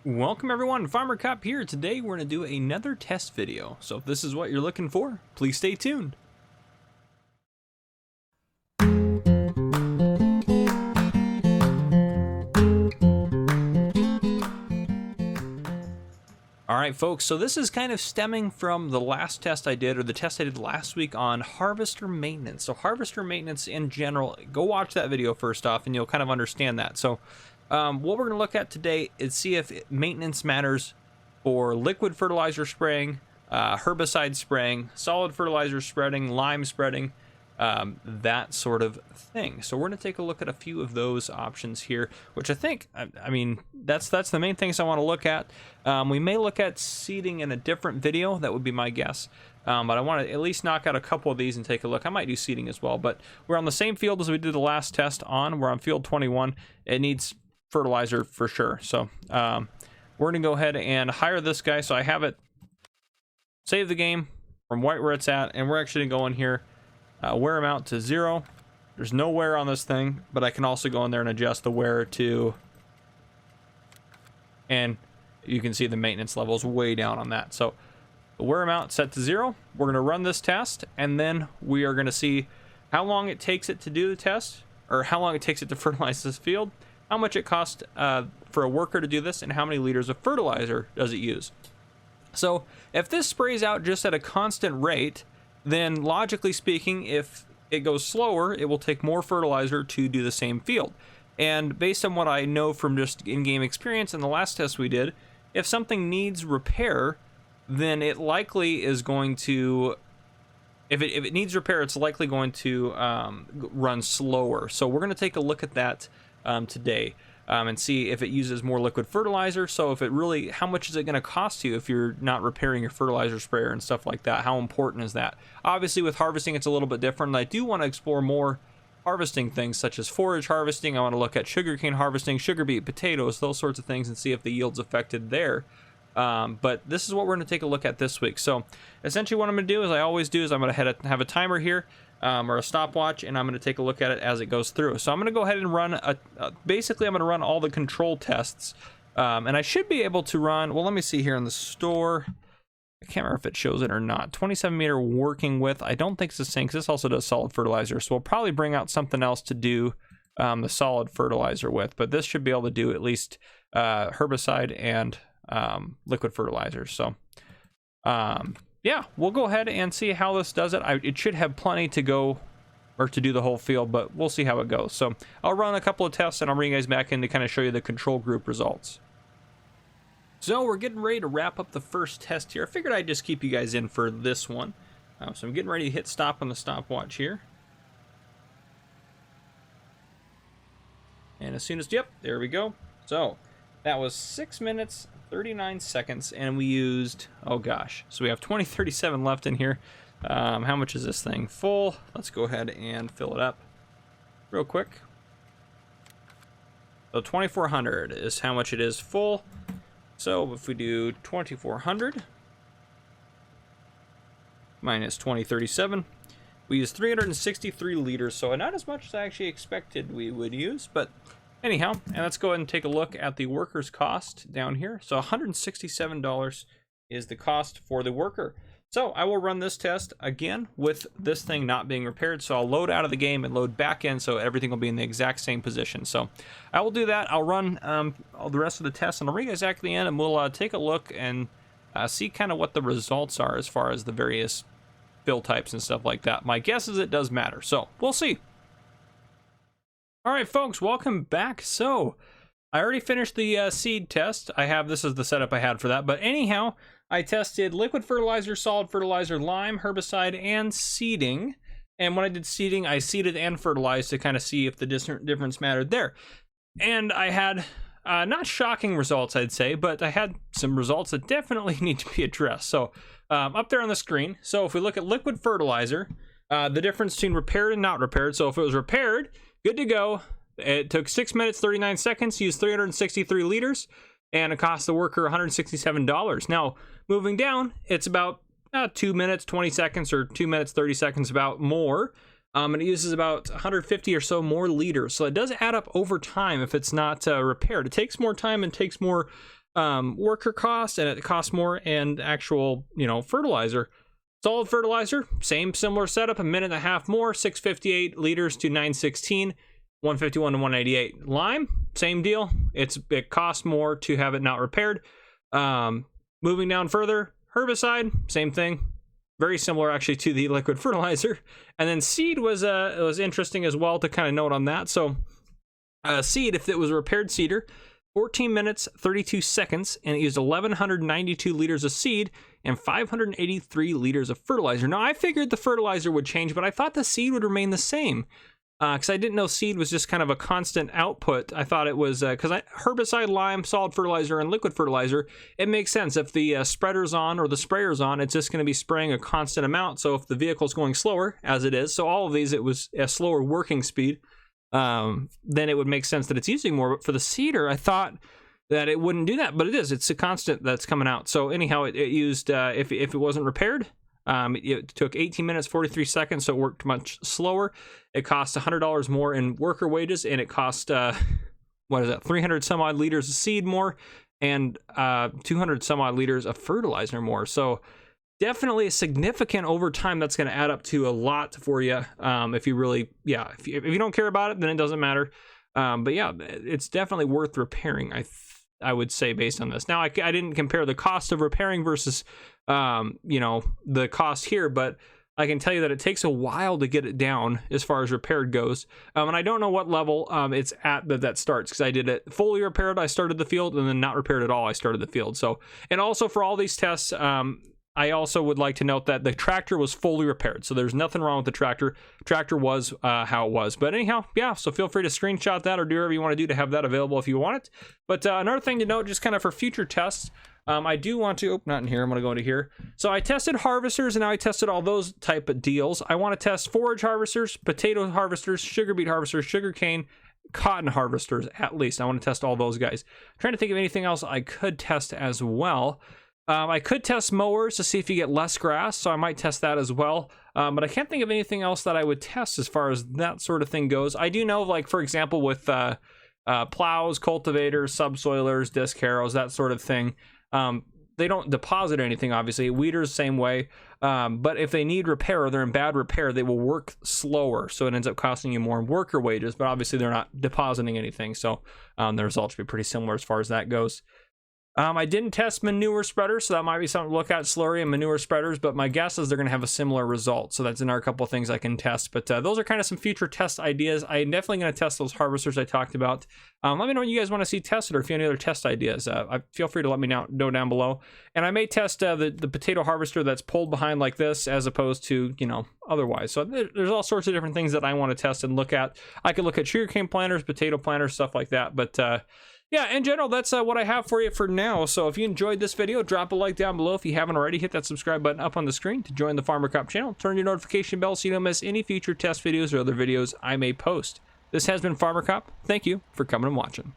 Welcome everyone, Farmer Cop here. Today we're going to do another test video. So if this is what you're looking for, please stay tuned. Alright folks, so this is kind of stemming from the last test I did, or the test I did last week on harvester maintenance. So harvester maintenance in general, go watch that video first off and you'll kind of understand that. So what we're going to look at today is see if maintenance matters for liquid fertilizer spraying, herbicide spraying, solid fertilizer spreading, lime spreading, that sort of thing. So we're going to take a look at a few of those options here, which I think, I mean, that's the main things I want to look at. We may look at seeding in a different video. That would be my guess. But I want to at least knock out a couple of these and take a look. I might do seeding as well, but we're on the same field as we did the last test on. We're on field 21. It needs fertilizer for sure. So we're going to go ahead and hire this guy. So I have it save the game from right where it's at, and we're actually going to go in here, wear amount to 0. There's no wear on this thing, but I can also go in there and adjust the wear to, and you can see the maintenance level is way down on that. So the wear amount set to 0. We're going to run this test, and then we are going to see how long it takes it to do the test, or how long it takes it to fertilize this field, how much it costs for a worker to do this, and how many liters of fertilizer does it use. So if this sprays out just at a constant rate, then logically speaking, if it goes slower, it will take more fertilizer to do the same field. And based on what I know from just in-game experience in the last test we did, if something needs repair, then it likely is going to, if it needs repair, it's likely going to run slower. So we're going to take a look at that today and see if it uses more liquid fertilizer. So if it really, how much is it going to cost you if you're not repairing your fertilizer sprayer and stuff like that? How important is that? Obviously with harvesting it's a little bit different. I do want to explore more harvesting things such as forage harvesting. I want to look at sugarcane harvesting, sugar beet, potatoes, those sorts of things, and see if the yield's affected there. But this is what we're going to take a look at this week. So essentially what I'm going to do, as I always do, is I'm going to have a timer here, or a stopwatch, and I'm going to take a look at it as it goes through. So I'm going to go ahead and run basically I'm going to run all the control tests, and I should be able to run, well, let me see here in the store. I can't remember if it shows it or not. 27 meter working width. I don't think it's the same, because this also does solid fertilizer, so we'll probably bring out something else to do the solid fertilizer with, but this should be able to do at least herbicide and liquid fertilizer. So yeah, we'll go ahead and see how this does it. It should have plenty to go, or to do the whole field, but we'll see how it goes. So I'll run a couple of tests and I'll bring you guys back in to kind of show you the control group results. So we're getting ready to wrap up the first test here. I figured I'd just keep you guys in for this one. So I'm getting ready to hit stop on the stopwatch here. And as soon as, yep, there we go. So that was 6 minutes, 39 seconds, and we used, oh gosh, so we have 2037 left in here. How much is this thing full? Let's go ahead and fill it up real quick. So 2400 is how much it is full. So if we do 2400 minus 2037, we use 363 liters, so not as much as I actually expected we would use, but anyhow, and let's go ahead and take a look at the worker's cost down here. So $167 is the cost for the worker. So I will run this test again with this thing not being repaired. So I'll load out of the game and load back in, so everything will be in the exact same position. So I will do that. I'll run all the rest of the tests, and I'll bring you guys back to the end, and we'll take a look and see kind of what the results are as far as the various fill types and stuff like that. My guess is it does matter, so we'll see. All right, folks, welcome back. So I already finished the seed test. This is the setup I had for that. But anyhow, I tested liquid fertilizer, solid fertilizer, lime, herbicide, and seeding. And when I did seeding, I seeded and fertilized to kind of see if the difference mattered there. And I had not shocking results, I'd say, but I had some results that definitely need to be addressed. So up there on the screen. So if we look at liquid fertilizer, the difference between repaired and not repaired. So if it was repaired, good to go. It took 6 minutes, 39 seconds, used 363 liters, and it cost the worker $167. Now, moving down, it's about 2 minutes, 20 seconds, or 2 minutes, 30 seconds, about more. And it uses about 150 or so more liters. So it does add up over time if it's not repaired. It takes more time and takes more worker cost, and it costs more, and actual, you know, fertilizer. Solid fertilizer, similar setup, a minute and a half more, 658 liters to 916, 151 to 188. Lime, same deal. It costs more to have it not repaired. Moving down further, herbicide, same thing. Very similar actually to the liquid fertilizer. And then seed was interesting as well to kind of note on that. So seed, if it was a repaired seeder, 14 minutes, 32 seconds, and it used 1,192 liters of seed and 583 liters of fertilizer. Now, I figured the fertilizer would change, but I thought the seed would remain the same because I didn't know seed was just kind of a constant output. I thought it was because herbicide, lime, solid fertilizer, and liquid fertilizer, it makes sense. If the spreader's on or the sprayer's on, it's just going to be spraying a constant amount. So if the vehicle's going slower, as it is, so all of these, it was a slower working speed, then it would make sense that it's using more. But for the seeder, I thought that it wouldn't do that, but it is. It's a constant that's coming out. So anyhow, it used, if it wasn't repaired, it took 18 minutes, 43 seconds, so it worked much slower. It cost $100 more in worker wages, and it cost, 300 some odd liters of seed more, and 200 some odd liters of fertilizer more. So definitely a significant over time. That's going to add up to a lot for you. If you really, if you don't care about it, then it doesn't matter. But yeah, it's definitely worth repairing, I would say, based on this. Now, I didn't compare the cost of repairing versus, the cost here, but I can tell you that it takes a while to get it down as far as repaired goes. And I don't know what level it's at that starts, because I did it fully repaired, I started the field, and then not repaired at all, I started the field. So, and also for all these tests, I also would like to note that the tractor was fully repaired, so there's nothing wrong with the tractor. Tractor was how it was. But anyhow, yeah, so feel free to screenshot that or do whatever you want to do to have that available if you want it. But another thing to note, just kind of for future tests, I do want to, not in here, I'm going to go into here. So I tested harvesters, and now I tested all those type of deals. I want to test forage harvesters, potato harvesters, sugar beet harvesters, sugar cane, cotton harvesters, at least. I want to test all those guys. I'm trying to think of anything else I could test as well. I could test mowers to see if you get less grass, so I might test that as well. But I can't think of anything else that I would test as far as that sort of thing goes. I do know, like, for example, with plows, cultivators, subsoilers, disc harrows, that sort of thing, they don't deposit anything, obviously. Weeders, same way. But if they need repair or they're in bad repair, they will work slower, so it ends up costing you more in worker wages, but obviously they're not depositing anything, so the results will be pretty similar as far as that goes. I didn't test manure spreaders, so that might be something to look at, slurry and manure spreaders, but my guess is they're going to have a similar result. So that's another couple of things I can test, but those are kind of some future test ideas. I'm definitely going to test those harvesters I talked about. Let me know what you guys want to see tested, or if you have any other test ideas. Feel free to let me know down below. And I may test the potato harvester that's pulled behind like this, as opposed to, otherwise. So there's all sorts of different things that I want to test and look at. I could look at sugarcane planters, potato planters, stuff like that, but yeah, in general, that's what I have for you for now. So if you enjoyed this video, drop a like down below. If you haven't already, hit that subscribe button up on the screen to join the Farmer Cop channel. Turn your notification bell so you don't miss any future test videos or other videos I may post. This has been Farmer Cop. Thank you for coming and watching.